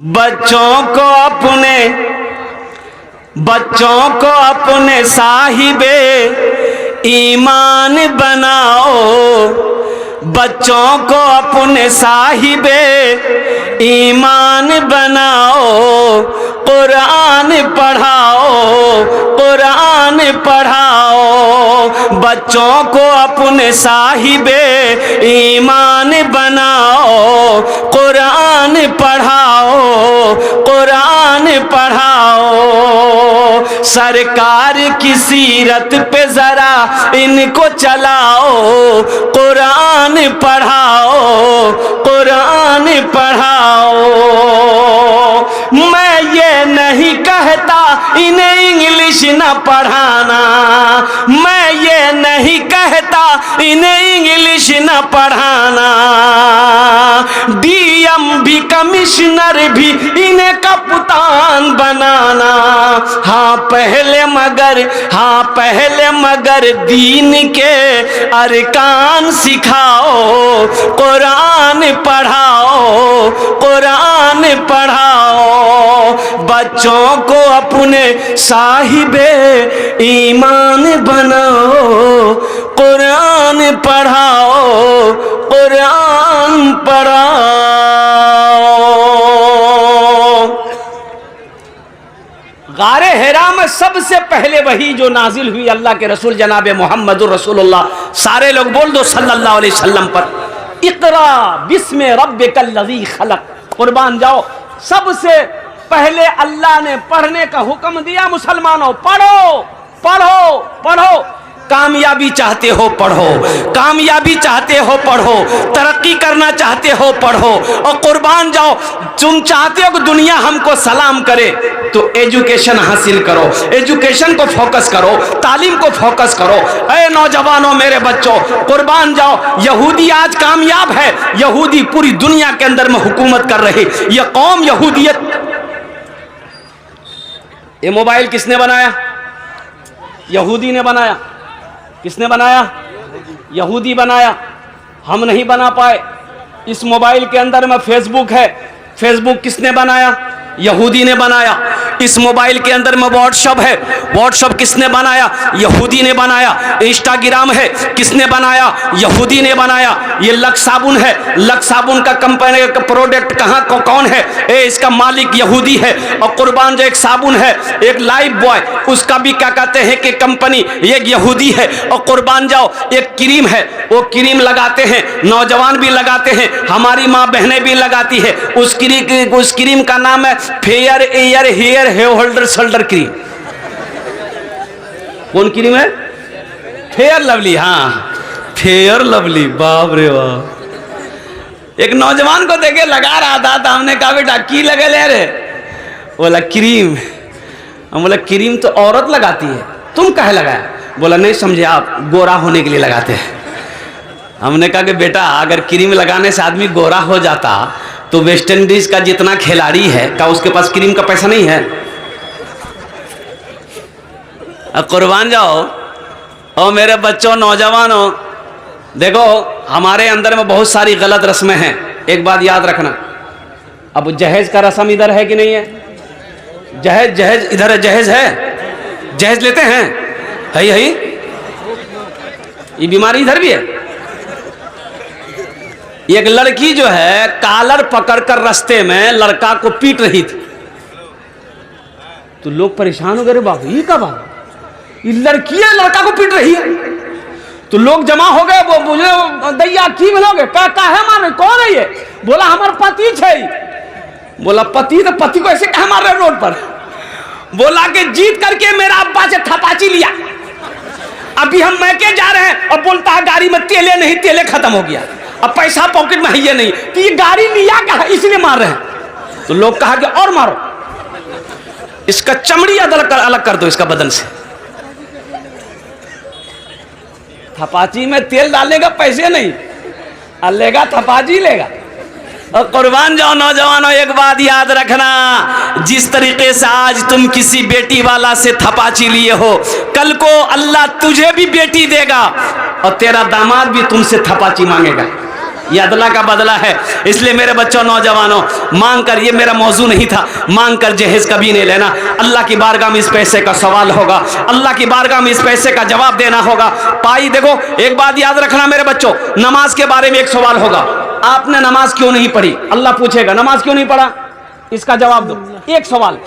बच्चों को अपने साहिबे ईमान बनाओ, बच्चों को अपने साहिबे ईमान बनाओ, कुरान पढ़ाओ, कुरान पढ़ाओ। बच्चों को अपने साहिबे ईमान बनाओ, कुरान पढ़ाओ, कुरान पढ़ाओ। सरकार की सीरत पे जरा इनको चलाओ, कुरान पढ़ाओ, कुरान पढ़ाओ। मैं ये नहीं कहता इन्हें इंग्लिश न पढ़ाना, मैं ये नहीं कहता इन्हें इंग्लिश न पढ़ाना। डीएम भी कमिश्नर भी इन्हें कप्तान बनाना। हाँ पहले मगर दीन के अरकान सिखाओ, कुरान पढ़ाओ, कुरान पढ़ाओ। बच्चों को अपने साहिबे ईमान बनाओ, कुरान पढ़ाओ, कुरान पढ़ाओ। गारे हिरा में सबसे पहले वही जो नाजिल हुई अल्लाह के रसूल जनाब मोहम्मदुर रसूलुल्लाह, सारे लोग बोल दो सल्लल्लाहु अलैहि वसल्लम पर। इक़रा बिस्मि रब्बिकल लज़ी खलक़, कुर्बान जाओ। सबसे पहले अल्लाह ने पढ़ने का हुक्म दिया, मुसलमानों पढ़ो पढ़ो पढ़ो। कामयाबी चाहते हो पढ़ो, कामयाबी चाहते हो पढ़ो, तरक्की करना चाहते हो पढ़ो। और कुर्बान जाओ, तुम चाहते हो कि दुनिया हमको सलाम करे तो एजुकेशन हासिल करो, एजुकेशन को फोकस करो, तालीम को फोकस करो। ऐ नौजवानों, मेरे बच्चों, कुर्बान जाओ। यहूदी आज कामयाब है, यहूदी पूरी दुनिया के अंदर में हुकूमत कर रही। यह कौम यहूदियत। ये मोबाइल किसने बनाया? यहूदी ने बनाया। किसने बनाया? यहूदी बनाया। हम नहीं बना पाए। इस मोबाइल के अंदर में फेसबुक है, फेसबुक किसने बनाया? यहूदी ने बनाया। इस मोबाइल के अंदर में व्हाट्सएप है, व्हाट्सएप किसने बनाया? यहूदी ने बनाया। इंस्टाग्राम है, किसने बनाया? यहूदी ने बनाया। ये लक्स साबुन है, लक्स साबुन का कंपनी का प्रोडक्ट कहाँ को कौन है? इसका मालिक यहूदी है। और कुर्बान जो एक साबुन है, एक लाइफ बॉय, उसका भी क्या कहते हैं कि कंपनी एक यहूदी है। और कुर्बान जाओ, एक क्रीम है, वो क्रीम लगाते हैं, नौजवान भी लगाते हैं, हमारी माँ बहनें भी लगाती है। उस क्रीम का नाम है fair air hair holder shoulder cream. कौन क्रीम है? Fair Lovely. हाँ, फेयर लवली। बाप रे बाप। एक नौजवान को देखे लगा रहा था, तो हमने कहा बेटा की लगे ले रे? बोला क्रीम। हम बोला क्रीम तो औरत लगाती है, तुम काहे लगाया? बोला नहीं समझे आप, गोरा होने के लिए लगाते हैं। हमने कहा कि बेटा अगर क्रीम लगाने से आदमी गोरा हो जाता तो वेस्ट इंडीज का जितना खिलाड़ी है, क्या उसके पास क्रीम का पैसा नहीं है? अब कुर्बान जाओ। और मेरे बच्चों, नौजवानों, देखो हमारे अंदर में बहुत सारी गलत रस्में हैं। एक बात याद रखना, अब जहेज का रस्म इधर है कि नहीं है? जहेज जहेज इधर है, जहेज है, जहेज लेते हैं, है यही। ये बीमारी इधर भी है। एक लड़की जो है कॉलर पकड़कर रास्ते में लड़का को पीट रही थी, तो लोग परेशान हो गए, बाबू ये क्या बात, ये लड़की है लड़का को पीट रही है। तो लोग जमा हो गए, वो बोले दैया की बोलोगे, क्या है मारे, कौन है ये? बोला हमारा पति है। बोला पति? तो पति को ऐसे कहा मार रहे रोड पर? बोला कि जीत करके मेरा अब्बा से थपाची लिया, अभी हम मैके जा रहे हैं, और बोलता है गाड़ी में तेले नहीं, तेले खत्म हो गया, अब पैसा पॉकेट में है ये नहीं, तो ये गाड़ी लिया क्या है, इसलिए मार रहे हैं। तो लोग कहा कि और मारो, इसका चमड़ी अलग कर दो इसका बदन से। थपाची में तेल डालने का पैसे नहीं, लेगा थपाची लेगा। और कुर्बान जाओ नौजवानों, एक बात याद रखना, जिस तरीके से आज तुम किसी बेटी वाला से थपाची लिए हो, कल को अल्लाह तुझे भी बेटी देगा और तेरा दामाद भी तुमसे थपाची मांगेगा। ये अदला का बदला है। इसलिए मेरे बच्चों, नौजवानों, मांग कर, ये मेरा मौजू नहीं था, मांग कर जहेज कभी नहीं लेना। अल्लाह की बारगाह में इस पैसे का सवाल होगा, अल्लाह की बारगाह में इस पैसे का जवाब देना होगा। पाई देखो, एक बात याद रखना मेरे बच्चों, नमाज के बारे में एक सवाल होगा, आपने नमाज क्यों नहीं पढ़ी? अल्लाह पूछेगा नमाज क्यों नहीं पढ़ा, इसका जवाब दो। एक सवाल।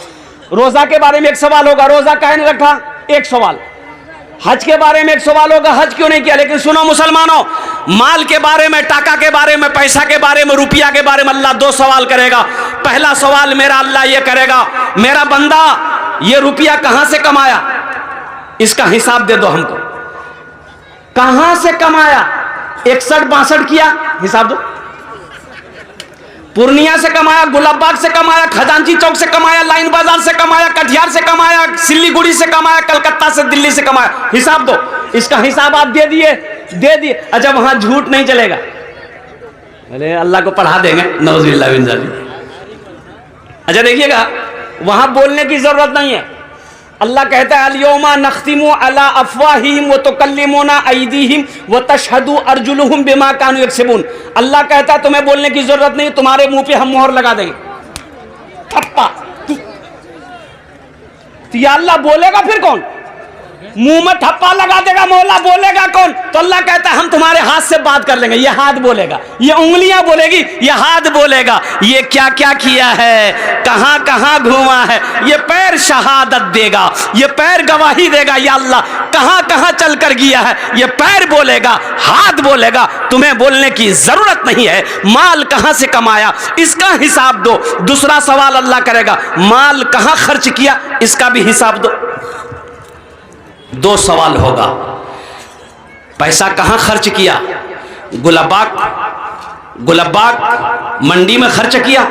रोजा के बारे में एक सवाल होगा, रोजा काहे नहीं रखा, एक सवाल। हज के बारे में एक सवाल होगा, हज क्यों नहीं किया। लेकिन सुनो मुसलमानों, माल के बारे में, टाका के बारे में, पैसा के बारे में, रुपया के बारे में अल्लाह दो सवाल करेगा। पहला सवाल मेरा अल्लाह ये करेगा, मेरा बंदा ये रुपया कहां से कमाया, इसका हिसाब दे दो हमको। कहां से कमाया, 61-62 किया, हिसाब दो। पूर्णिया से कमाया, गुलाबबाग से कमाया, खजांची चौक से कमाया, लाइन बाजार से कमाया, कटिहार से कमाया, सिल्लीगुड़ी से कमाया, कलकत्ता से, दिल्ली से कमाया, हिसाब दो। इसका हिसाब आप दे दिए। अच्छा, वहां झूठ नहीं चलेगा, अरे अल्लाह को पढ़ा देंगे, नौजुबिल्लाह मिन ज़ालिक। अच्छा देखिएगा, वहां बोलने की जरूरत नहीं है। अल्लाह कहता है अल-यौमा नख्तिमु अला अफ़वाहिहिम व तुकल्लिमुना अयदीहिम व तशहदु अर्जुलुहुम बिमा कानू यक्सिबून। अल्लाह कहता है तुम्हें बोलने की जरूरत नहीं, तुम्हारे मुंह पे हम मोहर लगा देंगे। ठप्पा। तो या अल्लाह बोलेगा फिर कौन? मुंह में ठप्पा लगा देगा, मौला बोलेगा कौन? तो अल्लाह कहता है हम तुम्हारे हाथ से बात कर लेंगे। ये हाथ बोलेगा, ये उंगलियां बोलेगी, ये हाथ बोलेगा, ये क्या क्या किया है, कहां कहां घूमा है, ये पैर शहादत देगा, ये पैर गवाही देगा, या अल्लाह कहां कहां चल कर गया है, ये पैर बोलेगा, हाथ बोलेगा। तुम्हें बोलने की जरूरत नहीं है। माल कहां से कमाया, इसका हिसाब दो। दूसरा सवाल अल्लाह करेगा, माल कहां खर्च किया, इसका भी हिसाब दो। दो सवाल होगा। पैसा कहां खर्च किया, गुलाबबाग मंडी में खर्च किया,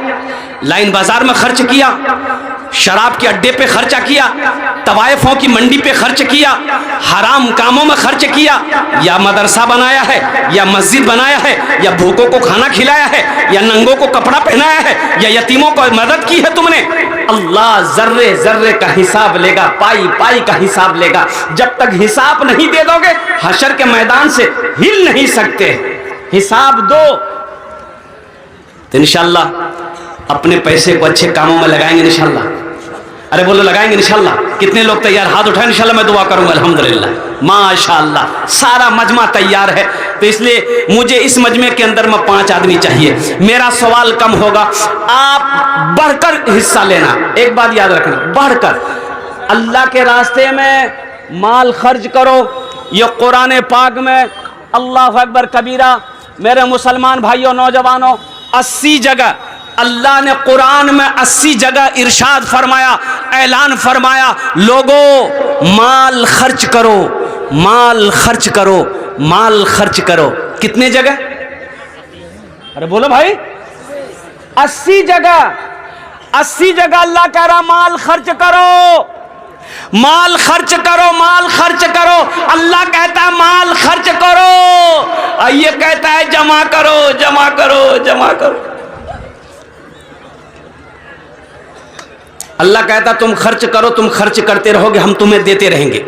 लाइन बाजार में खर्च किया, शराब के अड्डे पे खर्चा किया, तवायफों की मंडी पे खर्च किया, हराम कामों में खर्च किया, या मदरसा बनाया है, या मस्जिद बनाया है, या भूखों को खाना खिलाया है, या नंगों को कपड़ा पहनाया है, या यतीमों को मदद की है तुमने। अल्लाह जर्रे जर्रे का हिसाब लेगा, पाई पाई का हिसाब लेगा। जब तक हिसाब नहीं दे दोगे, हशर के मैदान से हिल नहीं सकते। हिसाब दो तो इंशाअल्लाह अपने पैसे को अच्छे कामों में लगाएंगे इंशाअल्लाह। अरे बोलो लगाएंगे इंशाअल्लाह। कितने लोग तैयार, हाथ उठाएं, इंशाअल्लाह मैं दुआ करूंगा। अल्हम्दुलिल्लाह, माशाअल्लाह, सारा मजमा तैयार है। तो इसलिए मुझे इस मजमे के अंदर में 5 आदमी चाहिए। मेरा सवाल कम होगा, आप बढ़कर हिस्सा लेना। एक बात याद रखना, बढ़कर अल्लाह के रास्ते में माल खर्च करो। ये कुरान पाक में अल्लाह अकबर कबीरा। मेरे मुसलमान भाइयों, नौजवानों, 80 जगह अल्लाह ने कुरान में 80 जगह इरशाद फरमाया, ऐलान फरमाया, लोगों माल खर्च करो, माल खर्च करो, माल खर्च करो। कितने जगह? अरे बोलो भाई, 80 जगह। 80 जगह अल्लाह कह रहा माल खर्च करो, माल खर्च करो, माल खर्च करो। अल्लाह कहता है माल खर्च करो, ये कहता है जमा करो, जमा करो, जमा करो। अल्लाह कहता तुम खर्च करो, तुम खर्च करते रहोगे, हम तुम्हें देते रहेंगे।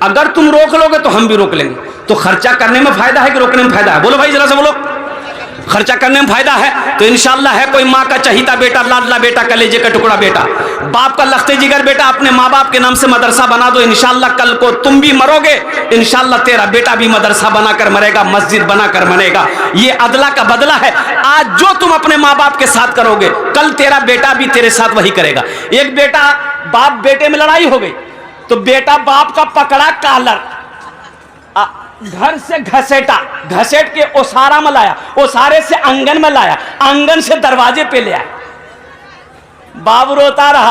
अगर तुम रोक लोगे तो हम भी रोक लेंगे। तो खर्चा करने में फायदा है कि रोकने में फायदा है? बोलो भाई, जरा से बोलो। खर्चा करने में फायदा है। तो इंशाअल्लाह है कोई माँ का चहीता बेटा, लाडला बेटा, कलेजे का टुकड़ा बेटा, बाप का लखते जिगर बेटा, अपने माँ बाप के नाम से मदरसा बना दो। इंशाअल्लाह कल को तुम भी मरोगे, इंशाअल्लाह तेरा बेटा भी मदरसा बनाकर मरेगा, मस्जिद बनाकर मरेगा। ये अदला का बदला है। आज जो तुम अपने माँ बाप के साथ करोगे, कल तेरा बेटा भी तेरे साथ वही करेगा। एक बेटा, बाप बेटे में लड़ाई हो गई तो बेटा बाप का पकड़ा कालर, घर से घसेटा, घसेट के ओसारा में लाया, ओसारे से आंगन में लाया, आंगन से दरवाजे पे ले आया। बाप रोता रहा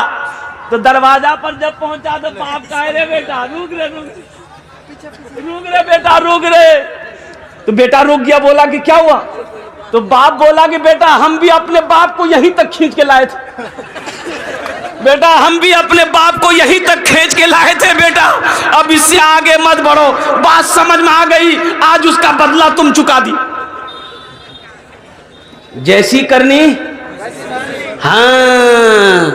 तो दरवाजा पर जब पहुंचा तो बाप कहे रे बेटा रुक रे, रुक रे बेटा, रुक रे। तो बेटा रुक गया, बोला कि क्या हुआ? तो बाप बोला कि बेटा हम भी अपने बाप को यहीं तक खींच के लाए थे, बेटा हम भी अपने बाप को यहीं तक खींच के लाए थे बेटा, अब इससे आगे मत बढ़ो। बात समझ में आ गई, आज उसका बदला तुम चुका दी। जैसी करनी, हाँ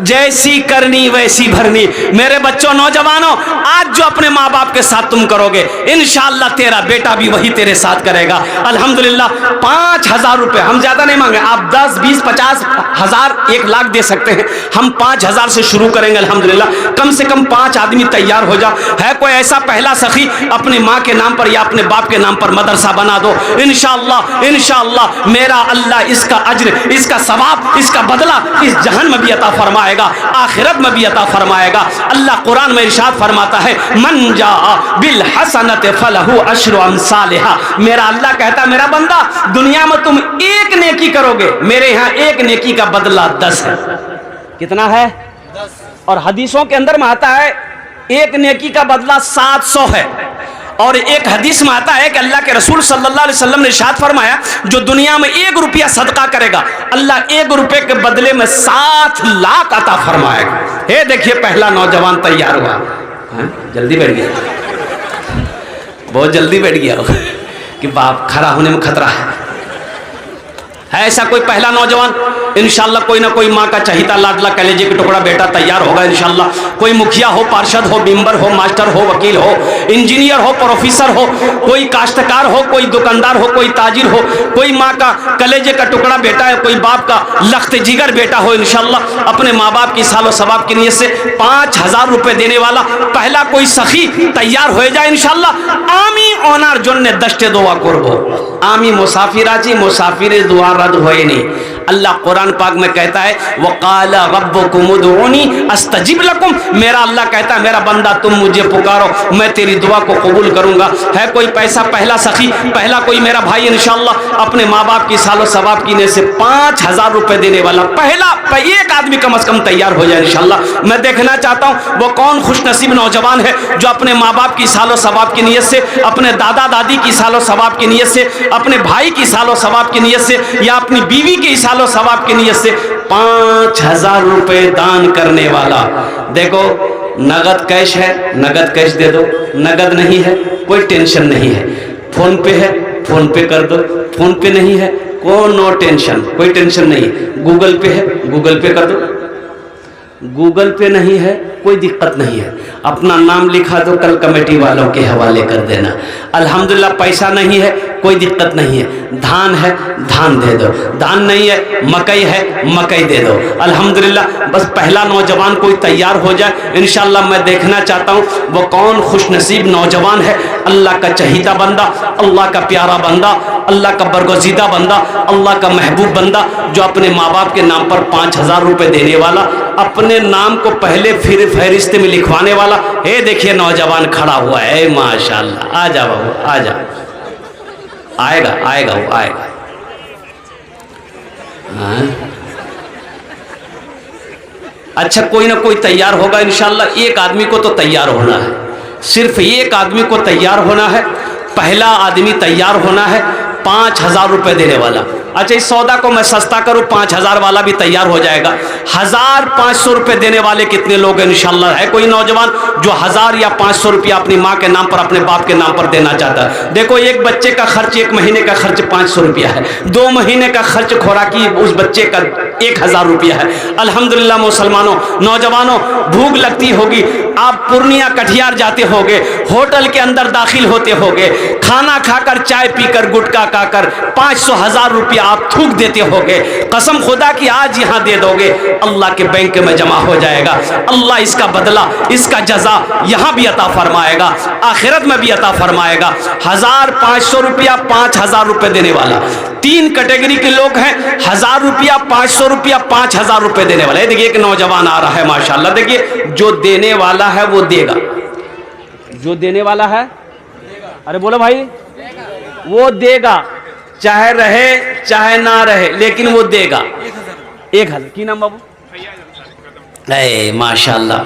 जैसी करनी वैसी भरनी। मेरे बच्चों, नौजवानों, आज जो अपने माँ बाप के साथ तुम करोगे, इंशाअल्लाह तेरा बेटा भी वही तेरे साथ करेगा। अल्हम्दुलिल्लाह 5,000 रुपये हम ज्यादा नहीं मांगे, आप 10, 20, 50 हजार, 1 लाख दे सकते हैं। हम 5,000 से शुरू करेंगे। अल्हम्दुलिल्लाह कम से कम 5 आदमी तैयार हो जाओ। है कोई ऐसा पहला सखी, अपनी माँ के नाम पर या अपने बाप के नाम पर मदरसा बना दो। इंशाअल्लाह इंशाअल्लाह मेरा अल्लाह इसका अज्र, इसका सवाब, इसका बदला इस जहान में भी अता फरमाएगा, आखिरत में भी अता फरमाएगा। अल्लाह कुरान में इरशाद फरमाता है, मन जा बिल हसनत फलहु अशरु अमसालिहा। मेरा अल्लाह कहता है, मेरा बंदा, दुनिया में तुम एक नेकी करोगे, मेरे यहाँ एक नेकी का बदला 10 है। कितना है? 10। और हदीसों के अंदर में आता है एक नेकी का बदला 700 है। और एक हदीस में आता है कि अल्लाह के रसूल सल्लल्लाहु अलैहि वसल्लम ने इरशाद फरमाया, जो दुनिया में 1 रुपया सदका करेगा, अल्लाह 1 रुपये के बदले में 7 लाख अता फरमाएगा। हे देखिए, पहला नौजवान तैयार हुआ। जल्दी बैठ गया, बहुत जल्दी बैठ गया कि बाप खड़ा होने में खतरा है ऐसा कोई पहला नौजवान? इंशाअल्लाह कोई ना कोई माँ का चहिता लाडला कलेजे का टुकड़ा बेटा तैयार होगा इंशाअल्लाह। कोई मुखिया हो, पार्षद हो, मेंबर हो, मास्टर हो, वकील हो, इंजीनियर हो, प्रोफेसर हो, कोई काश्तकार हो, कोई दुकानदार हो, कोई ताजिर हो, कोई माँ का कलेजे का टुकड़ा बेटा है, कोई बाप का लख्त जिगर बेटा हो। इंशाअल्लाह अपने माँ बाप की सालो सवाब की नीयत से 5,000 रुपये देने वाला पहला कोई सखी तैयार हो जाए इंशाअल्लाह। आमी ओनार जोन्ने दस्ते दुआ करबो, आमी मुसाफिर आजी, मुसाफिर दुआ रद्द होए नहीं। अल्लाह कुरान पाक में कहता है, वक़ाल रब्बुकुम उदऊनी अस्तजिब लकुम। मेरा अल्लाह कहता है, मेरा बंदा तुम मुझे पुकारो, मैं तेरी दुआ को कबूल करूंगा। है कोई पैसा पहला सखी, पहला कोई मेरा भाई इंशाअल्लाह अपने माँ बाप की सालो सवाब की नीयत से 5,000 रुपये देने वाला पहला एक आदमी कम से कम तैयार हो जाए इंशाअल्लाह। मैं देखना चाहता हूँ वो कौन खुशनसीब नौजवान है जो अपने माँ बाप की सालो सवाब की नीयत से, अपने दादा दादी की सालो सवाब की नीयत से, अपने भाई की सालो सवाब की नीयत से, या अपनी बीवी की सालो सवाब की नीयत से 5,000 रुपए दान करने वाला। देखो, नगद कैश है, नगद कैश दे दो, नगद नहीं है कोई टेंशन नहीं है, फोन पे है फोन पे कर दो, फोन पे नहीं है नो टेंशन, कोई टेंशन नहीं है, गूगल पे है गूगल पे कर दो, गूगल पे नहीं है कोई दिक्कत नहीं है, अपना नाम लिखा दो, कल कमेटी वालों के हवाले कर देना। अल्हम्दुलिल्लाह पैसा नहीं है कोई दिक्कत नहीं है, धान है धान दे दो, धान नहीं है मकई है मकई दे दो। अल्हम्दुलिल्लाह बस पहला नौजवान कोई तैयार हो जाए इंशाअल्लाह। मैं देखना चाहता हूँ वो कौन खुशनसीब नौजवान है, अल्लाह का चहीता बंदा, अल्लाह का प्यारा बंदा, अल्लाह का बरगुज़ीदा बंदा, अल्लाह का महबूब बंदा, जो अपने माँ बाप के नाम पर 5,000 रुपये देने वाला, अपने नाम को पहले फिर फहरिस्त में लिखवाने वाला। हे देखिए नौजवान खड़ा हुआ है, माशाअल्लाह। आ जा बाबू आ जा, आएगा आएगा वो आएगा। अच्छा, कोई ना कोई तैयार होगा इंशाअल्लाह। एक आदमी को तो तैयार होना है, सिर्फ एक आदमी को तैयार होना है, पहला आदमी तैयार होना है 5,000 रुपये देने वाला। अच्छा, इस सौदा को मैं सस्ता करूं, 5,000 वाला भी तैयार हो जाएगा। 1,500 रुपये देने वाले कितने लोग हैं इंशाअल्लाह? है कोई नौजवान जो 1,000 या 500 रुपया अपनी माँ के नाम पर, अपने बाप के नाम पर देना चाहता है? देखो, एक बच्चे का खर्च, 1 महीने का खर्च 500 रुपया है, 2 महीने का खर्च खुराकी उस बच्चे का 1,000 रुपया है। अल्हम्दुलिल्लाह मुसलमानों, नौजवानों, भूख लगती होगी, आप पूर्णिया कटिहार जाते होगे, होटल के अंदर दाखिल होते होगे, खाना खाकर, चाय पीकर, गुटखा खाकर 500-1,000 रुपया आप थूक देते होगे। कसम खुदा की आज यहाँ दे दोगे, अल्लाह के बैंक में जमा हो जाएगा। अल्लाह इसका बदला, इसका जजा यहाँ भी अता फरमाएगा, आखिरत में भी अता फरमाएगा। 1,500 रुपया, 5,000 रुपये देने वाला 3 कैटेगरी के लोग हैं। 1,000 रुपया, 500 रुपया, 5,000 रुपये देने वाला। देखिए एक नौजवान आ रहा है माशाल्लाह। देखिए, जो देने वाला है वो देगा, जो देने वाला है, अरे बोलो भाई, वो देगा, चाहे रहे चाहे ना रहे, लेकिन वो देगा। 1,000 की नाम बाबू? माशाल्लाह,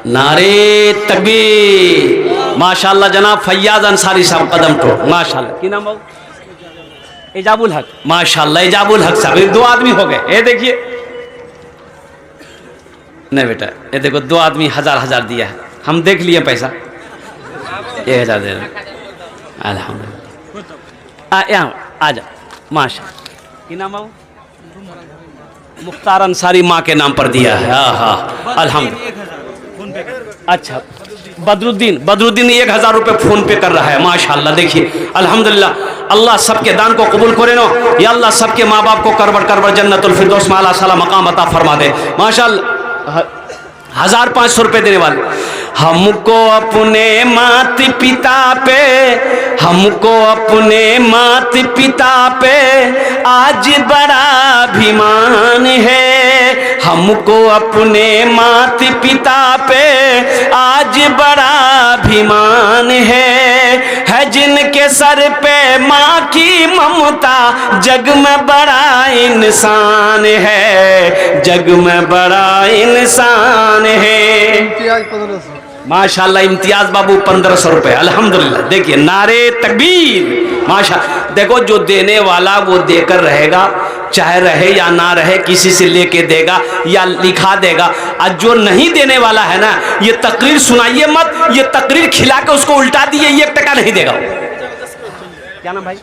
नारे तकबीर, माशाल्लाह जनाब फैयाज अंसारी साहब कदम टोक, माशाल्लाह। की नाम बाबू? एजाबुल हक, माशाल्लाह एजाबुल हक साहब। 2 आदमी हो गए। ये देखिए, नहीं बेटा, ये देखो 2 आदमी 1,000 दिया है, हम देख लिए पैसा, 1,000 दे रहे। अल्हम्दुलिल्लाह, यहाँ आ जा, माशाल्लाह। की नाम बाबू? मुख्तार अंसारी माँ के नाम पर दिया है। हाँ हाँ अल्हम्दुलिल्लाह। अच्छा बदरुद्दीन 1000 रुपये फ़ोन पे कर रहा है। माशाल्लाह देखिए अल्हम्दुलिल्लाह, अल्लाह सबके दान को कबूल करे नो। या अल्लाह सबके माँ बाप को करबर जन्नतुल फिरदौस में आला साला मकाम अता फरमा दे। माशाल्लाह 1500 रुपये देने वाले। हमको अपने मात पिता पे, हमको अपने मात पिता पे आज बड़ा अभिमान है। हमको अपने मात पिता पे आज बड़ा अभिमान है जिनके सर पे माँ की ममता जग में बड़ा इंसान है, जग में बड़ा इंसान है। माशाल्लाह इम्तियाज बाबू 1500 रुपये अल्हम्दुलिल्लाह। देखिए नारे तकबीर माशा। देखो जो देने वाला वो देकर रहेगा, चाहे रहे या ना रहे, किसी से लेके देगा या लिखा देगा। और जो नहीं देने वाला है ना, ये तकरीर सुनाइए मत, ये तकरीर खिला के उसको उल्टा दिए, 1 टका नहीं देगा। क्या नाम भाई?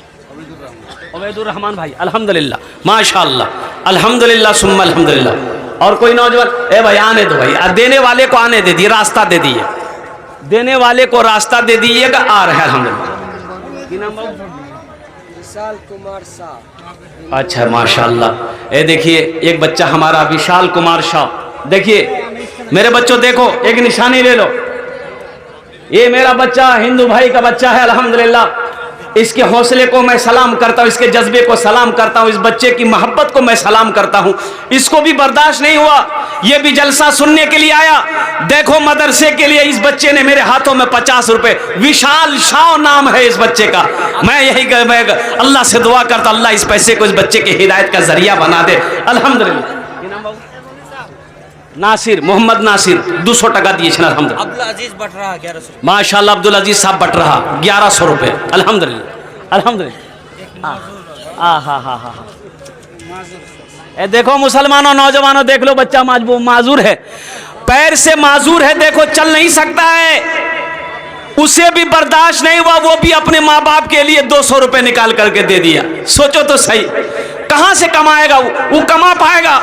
उबैदुर रहमान भाई अल्हम्दुलिल्लाह माशाल्लाह अल्हम्दुलिल्लाह सुम्मा अल्हम्दुलिल्लाह। और कोई नौजवान ए भाई आने दो भाई, देने वाले को आने दे दिए, रास्ता दे दिए, देने वाले को रास्ता दे दिएगा। आ रहे हैं अल्हम्दुलिल्लाह। विशाल कुमार शाह। अच्छा माशाल्लाह। ये देखिए एक बच्चा हमारा विशाल कुमार शाह। देखिए मेरे बच्चों देखो, एक निशानी ले लो। ये मेरा बच्चा हिंदू भाई का बच्चा है अल्हम्दुलिल्लाह। इसके हौसले को मैं सलाम करता हूँ, इसके जज्बे को सलाम करता हूँ, इस बच्चे की मोहब्बत को मैं सलाम करता हूँ। इसको भी बर्दाश्त नहीं हुआ, ये भी जलसा सुनने के लिए आया। देखो मदरसे के लिए इस बच्चे ने मेरे हाथों में 50 रुपए, विशाल शाह नाम है इस बच्चे का। मैं यही अल्लाह से दुआ करता, अल्लाह इस पैसे को इस बच्चे की हिदायत का जरिया बना दे अल्हम्दुलिल्लाह। नासिर मोहम्मद नासिर 200 टका दिए अब्दुल अजीज बटरा 1100। माशाल्लाह अब्दुल अजीज साहब बटरा 1100 रुपये अल्हम्दुलिल्लाह अल्हम्दुलिल्लाह। हाँ हाँ हाँ हाँ हाँ। देखो मुसलमानों नौजवानों देख लो, बच्चा माजूर है, पैर से माजूर है, देखो चल नहीं सकता है, उसे भी बर्दाश्त नहीं हुआ, वो भी अपने माँ बाप के लिए 200 रुपये निकाल करके दे दिया। सोचो तो सही, कहाँ से कमाएगा वो कमा पाएगा?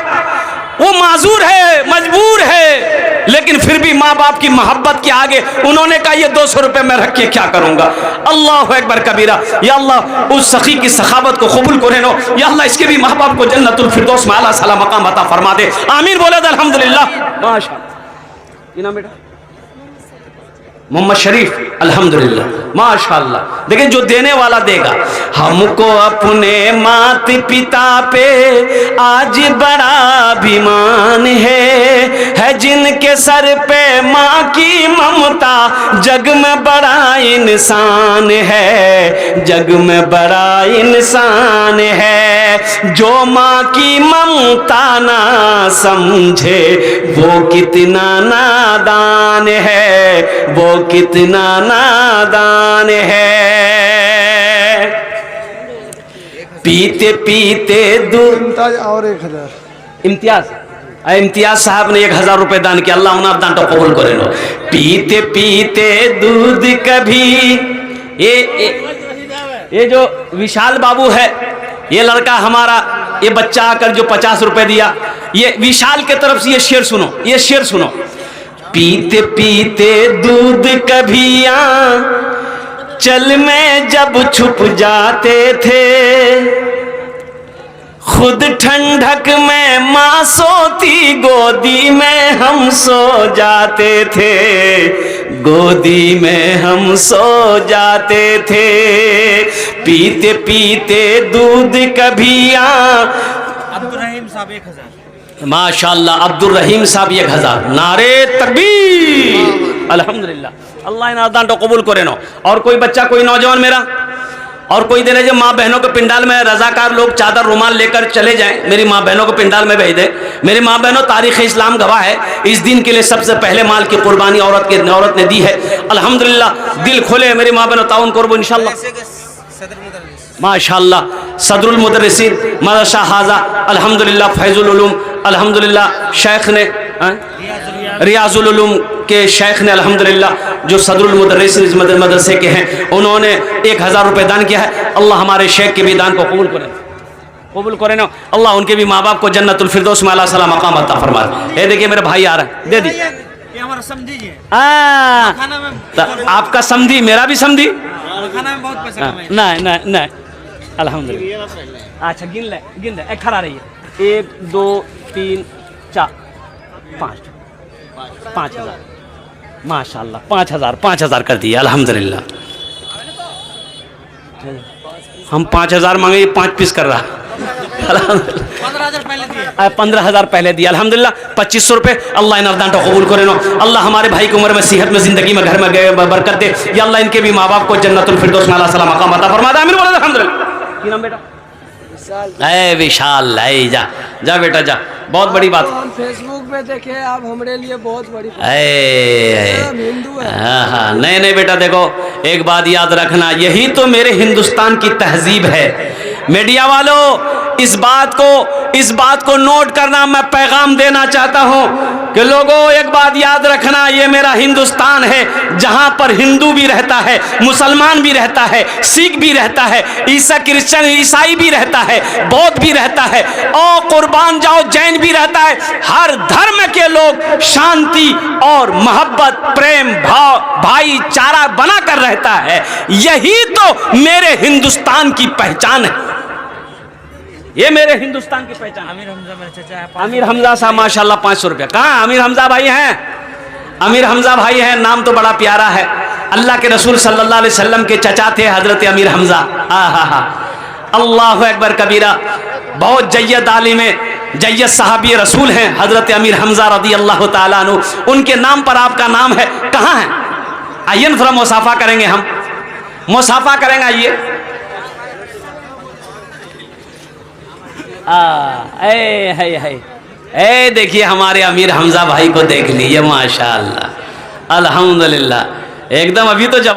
वो माजूर है, मजबूर है, लेकिन फिर भी माँ बाप की मोहब्बत के आगे उन्होंने कहा ये 200 रुपये मैं रख के क्या करूँगा। अल्लाह अकबर कबीरा। या अल्लाह उस सखी की सखावत को कबूल करे नो। या अल्लाह इसके भी माँ बाप को जन्नतुल फिरदौस में आला साला मकाम अता फरमा दे। आमीन बोले अल्हम्दुलिल्लाह। माशाअल्लाह। क्या नाम बेटा? मोहम्मद शरीफ अल्हम्दुलिल्लाह माशाअल्लाह। देखिए जो देने वाला देगा। हमको अपने मात पिता पे आज बड़ा अभिमान है जिनके सर पे माँ की ममता जग में बड़ा इंसान है, जग में बड़ा इंसान है। जो माँ की ममता ना समझे वो कितना नादान है, वो कितना नादान है। पीते पीते दूध और 1000 इम्तियाज साहब ने 1000 रुपये दान किया। अल्लाह उन्हें दान तो कबूल करे लो। पीते पीते दूध कभी ये जो विशाल बाबू है, ये लड़का हमारा, ये बच्चा आकर जो 50 रुपये दिया, ये विशाल के तरफ से ये शेर सुनो, ये शेर सुनो। पीते पीते दूध कभी चल में जब छुप जाते थे, खुद ठंडक में माँ सोती गोदी में हम सो जाते थे, गोदी में हम सो जाते थे। पीते पीते दूध कभी अब्दुल रहीम साहब 1000। माशाल्लाह अब्दुल रहीम साहब 1000। नारे तकबीर अल्हम्दुलिल्लाह। अल्लाह इन दान तो कबूल करे नो। और कोई बच्चा, कोई नौजवान मेरा और कोई देने जो माँ बहनों के पिंडाल में रजाकार लोग चादर रुमाल लेकर चले जाएं, मेरी माँ बहनों को पिंडाल में भेज दे। मेरी माँ बहनों तारीख़ इस्लाम गवाह है, इस दिन के लिए सबसे पहले माल की कुर्बानी औरत ने दी है अल्हम्दुलिल्लाह। दिल खोले मेरी माँ बहनों, ताउन करबो इंशाअल्लाह। माशाअल्लाह सदरुल मुदर्रिसीन मदरसा हाजा अल्हम्दुलिल्लाह फैजुल उलूम अल्हम्दुलिल्लाह शेख ने रियाजुल उलूम के शेख ने अल्हम्दुलिल्लाह जो सदरुल मुदर्रिसीन इस मदरसे के हैं, उन्होंने 1000 रुपये दान किया है। अल्लाह हमारे शेख के भी दान को कबूल करे। कबूल करे ना। अल्लाह उनके भी माँ बाप को जन्नतुल फिरदौस में अल्लाह सला मकाम अता फरमा। ये देखिए मेरे भाई आ रहा है, दे दी। ये हमारा समझी है, हाँ, खाना में तो आपका समझी मेरा भी समझी। खाना में बहुत पैसा कमाए। नहीं नहीं नहीं, अल्हम्दुलिल्लाह। अच्छा गिन ले, एक खड़ा रही है, 1 2 3 4 5 5,000 माशाल्लाह, 5,000 कर दिए अल्हम्दुलिल्लाह। हम 5,000 मांगे, ये 5 पीस कर रहा। 15,000 पहले दिए। 15,000 पहले दिया अल्हम्दुलिल्लाह। 2500 रुपये अल्लाह इन अर्दान को कबूल करे नो। अल्लाह हमारे भाई की उम्र में, सेहत में, जिंदगी में, घर में गए बरकत दे या अल्लाह। इनके भी माँ बाप को जन्नतुल फिरदौस में अल्लाह सला मकाम अता फरमा दे। आमीन बोलो अल्हम्दुलिल्लाह। की नाम बेटा? ऐ विशाल, ऐ जा जा बेटा जा, बहुत बड़ी बात। हम फेसबुक पे देखे, आप हमारे लिए बहुत बड़ी हिंदू है। हाँ, नहीं बेटा देखो, एक बात याद रखना, यही तो मेरे हिंदुस्तान की तहजीब है। मीडिया वालों, इस बात को नोट करना, मैं पैगाम देना चाहता हूं कि लोगों एक बात याद रखना, ये मेरा हिंदुस्तान है जहां पर हिंदू भी रहता है, मुसलमान भी रहता है, सिख भी रहता है, क्रिश्चियन ईसाई भी रहता है, बौद्ध भी रहता है, और कुर्बान जाओ जैन भी रहता है। हर धर्म के लोग शांति और मोहब्बत, प्रेम भाव, भाईचारा बना कर रहता है। यही तो मेरे हिंदुस्तान की पहचान है। ये मेरे हिंदुस्तान की पहचान। आमिर हमजा मेरे चाचा है। आमिर हमजा साहब माशाल्लाह 500 रुपया। कहाँ आमिर हमजा भाई हैं? आमिर हमजा भाई हैं, नाम तो बड़ा प्यारा है। अल्लाह के रसूल सल्लल्लाहु अलैहि वसल्लम के चचा थे हजरत आमिर हमजा। अल्लाहु अकबर कबीरा। बहुत जय्यद आलिम है, जय्यद साहबी रसूल हैं हजरत आमिर हमजा रदी अल्लाह ताला अन्हु। उनके नाम पर आपका नाम है। कहाँ है? आइए ना थोड़ा मुसाफा करेंगे, हम मुसाफा करेंगे। आइए। ए देखिए हमारे आमिर हमजा भाई को देख लीजिए, माशाअल्लाह अल्हम्दुलिल्लाह, एकदम अभी तो जब